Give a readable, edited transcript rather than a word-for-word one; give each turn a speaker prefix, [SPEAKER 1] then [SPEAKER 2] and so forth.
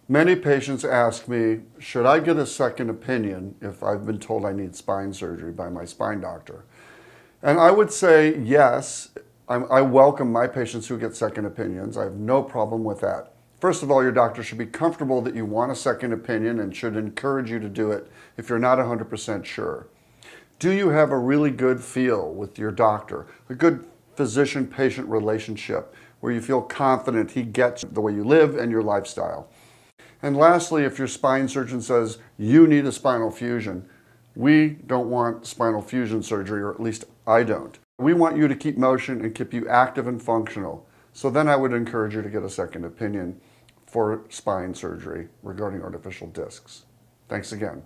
[SPEAKER 1] Many patients ask me, should I get a second opinion if I've been told I need spine surgery by my spine doctor? And I would say yes. I welcome my patients who get second opinions. I have no problem with that. First of all, your doctor should be comfortable that you want a second opinion and should encourage you to do it if you're not 100% sure. Do you have a really good feel with your doctor, a good physician-patient relationship where you feel confident he gets the way you live and your lifestyle? And lastly, if your spine surgeon says you need a spinal fusion, we don't want spinal fusion surgery, or at least I don't. We want you to keep motion and keep you active and functional. So then I would encourage you to get a second opinion for spine surgery regarding artificial discs. Thanks again.